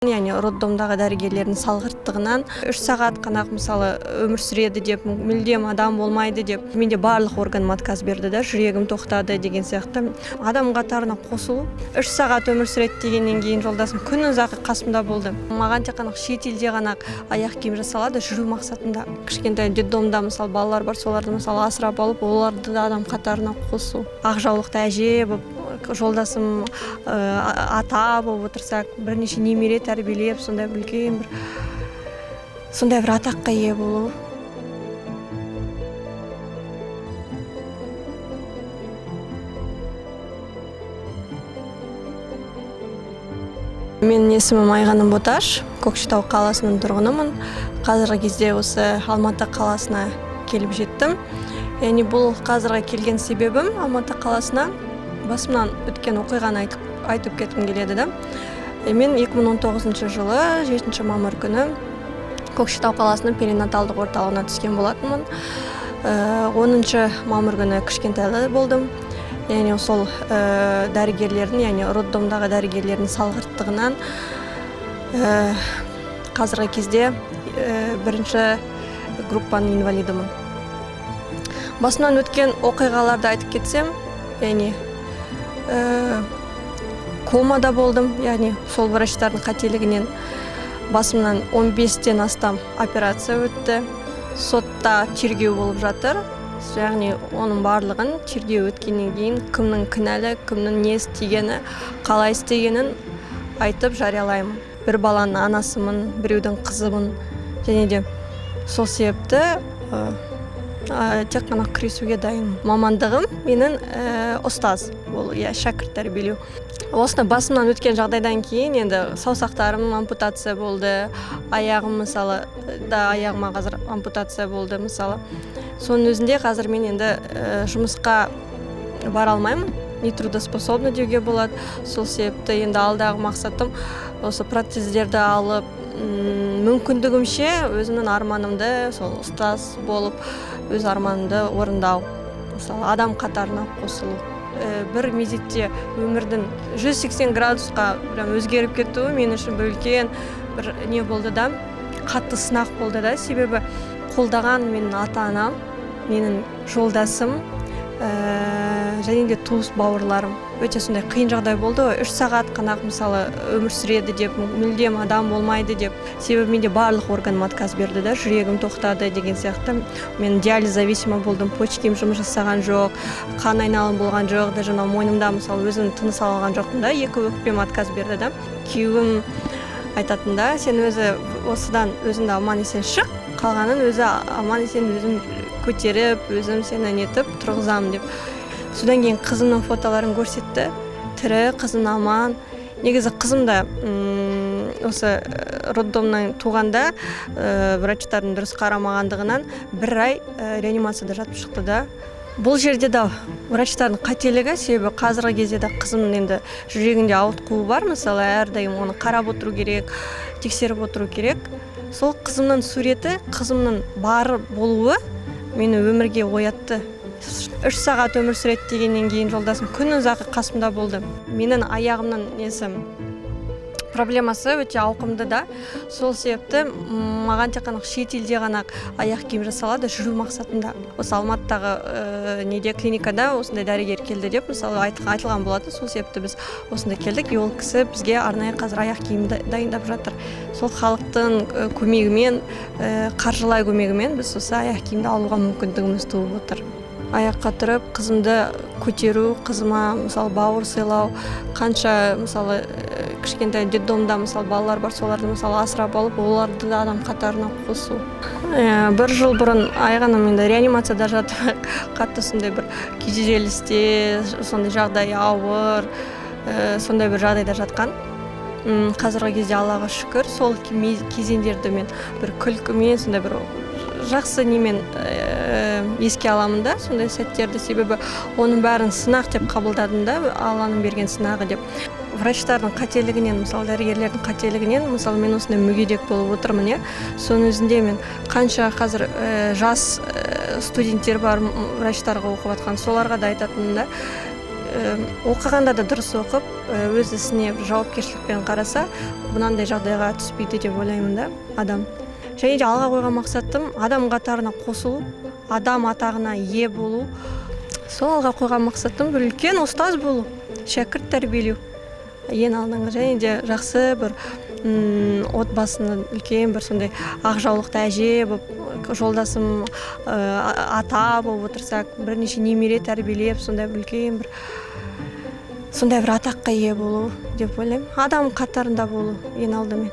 Яғни роддомдағы дәрігерлердің салғырттығынан 3 сағат қана мысалы өмір сүреді деп, мүлдем адам болмайды деп, менде барлық органым отказ берді да, жүрегім тоқтады деген сияқты. Адам қатарына қосылу 3 сағат өмір сүреді дегеннен кейін жолдасым күн ұзағы қасымда болды. Маған тек қана шет елде ғана аяқ киім жасалады жүру мақсатында. Кішкентай детдомда мысалы балалар бар, соларды мысалы асырап алып, оларды да адам қатарына қосу. Ақ жаулықты әже болып, жолдасым ата болып отырсақ, бірнеше немере тәрбиелеп, сондай үлкен бір атаққа ие болу. Менің есімім Айғаным Боташ, Көкшетау қаласының тұрғынымын. Қазіргі кезде осы Алматы қаласына келіп жеттім. Яғни бұл қазіргі келген себебім Алматы қаласына басымнан өткен оқиғаны айтып кеткім келеді да. Мен 2019 жылы 7 мамыр күні Көкшетау қаласының перинаталдық орталығына түскен болатынмын. 10 мамыр күні кішкентайлы болдым. Яғни сол дәрігерлердің, яғни роддомдағы дәрігерлердің салғырттығынан қазіргі кезде бірінші группаның инвалидімін. Басымнан өткен оқиғаларды айтып кетсем, яғни комада болдым, яғни сол врачтардың қателігінен басымнан 15-тен астам операция өтті. Сотта тергеу болып жатыр. Яғни оның барлығын тергеу өткеннен кейін кімнің кінәлі, кімнің не істегені, қалай істегенін айтып жариялаймын. Бір баланың анасымын, біреудің қызымын, және де сол себепті тек қана күресуге дайын. Мамандығым менің ұстаз, ол шәкірт тәрбиелеу. Осыны басымнан өткен жағдайдан кейін енді саусақтарым ампутация болды, аяғым мысалы, аяғыма қазір ампутация болды мысалы. Соның өзінде қазір мен енді жұмысқа бара алмаймын, нетрудоспособны деуге болады. Сол себепті енді алдағы мақсатым осы протездерді алып, мүмкіндігімше өзімнің арманымды сол ұстаз болып, өз арманымды орындау, мысалы адам қатарына қосылу. Бір мезетте өмірдің 180 градусқа өзгеріп кетуі мен үшін бір үлкен бір не болды да, қатты сынақ болды да, себебі қолдаған менің ата-анам, менің жолдасым, және де туыс бауырларым. Өте сондай қиын жағдай болды. 3 сағат қана мысалы өмір сүреді деп, мүлдем адам болмайды деп. Себебі менде барлық органым отказ берді да, жүрегім тоқтады деген сияқты. Мен диализ зависимы болдым, почкем жұмыс жасаған жоқ, қан айналым болған жоқ, даже мойнымда мысалы өзім тыныс алған жоқпын да, 2 өкпем отказ берді да. Күйеуім айтатында, сен өзі осыдан өзіңді аман есен шық, қалғанын өзі аман есен өзім көтеріп, өзім сені нетіп тұрғызамын деп. Содан кейін қызымның фотоларын көрсетті. Тірі, қызым аман. Негізі қызым да осы роддомнан туғанда врачтардың дұрыс қарамағандығынан 1 ай реанимацияда жатып шықты да. Бұл жерде де врачтардың қателігі, себебі қазіргі кезде де қызымның енді жүрегінде ауытқуы бар, мысалы әрдайым оны қарап отыру керек, тексеріп отыру керек. Сол қызымның суреті, қызымның бар болуы мені өмірге оятты. 3 сағат өмір сүреді дегеннен кейін жолдасым күн ұзағы қасымда болды. Менің аяғымның проблемасы өте ауқымды да. Сол себепті маған тек қана шет елде ғана аяқ киім жасалады жүру мақсатында. Осы Алматыдағы клиникада осындай дәрігер келді деп мысалы айтылған болады. Сол себепті біз осында келдік. Ол кісі бізге арнайы қазір аяқ киім дайындап жатыр. Сол халықтың көмегімен, қаржылай көмегімен біз осы аяқ киімді алуға мүмкіндігіміз туып отыр. Аяққа тұрып, қызымды көтеру, қызыма мысалы бауыр сыйлау, қанша мысалы кішкентай детдомда мысалы балалар бар, соларды мысалы асырап алып, оларды да адам қатарына қосу. 1 жыл бұрын Айғаным енді реанимацияда жатып, қатты сондай бір күйзелісте, сондай жағдай ауыр, сондай бір жағдайда жатқан. Қазіргі кезде Аллаға шүкір, сол кезеңдерді мен бір күлкімен, сондай бір жақсы немен еске аламын да, сондай сәттерді, себебі оның бәрін сынақ деп қабылдадым да, Алланың берген сынағы деп. Врачтардың қателігінен, мысалы дәрігерлердің қателігінен, мысалы мен осындай мүгедек болып отырмын, соның өзінде мен қанша қазір жас студенттер бар, врачтарға оқып жатқан, соларға да айтатынымда, оқығанда да дұрыс оқып, өз ісіне бір жауапкершілікпен қараса, мынандай жағдайға түспейді деп ойлаймын да адам. Және де алға қойған мақсатым адам қатарына қосылу, адам атағына ие болу. Сол алға қойған мақсатым бір үлкен ұстаз болу, шәкірт тәрбиелеу. Ең алдыңғы, және де жақсы бір отбасының үлкен бір сондай ақ жаулықты әже болып, жолдасым ата болып отырсақ, бірнеше немере тәрбиелеп, сондай бір үлкен бір сондай бір атаққа ие болу деп ойлаймын. Адам қатарында болу ең алдымен.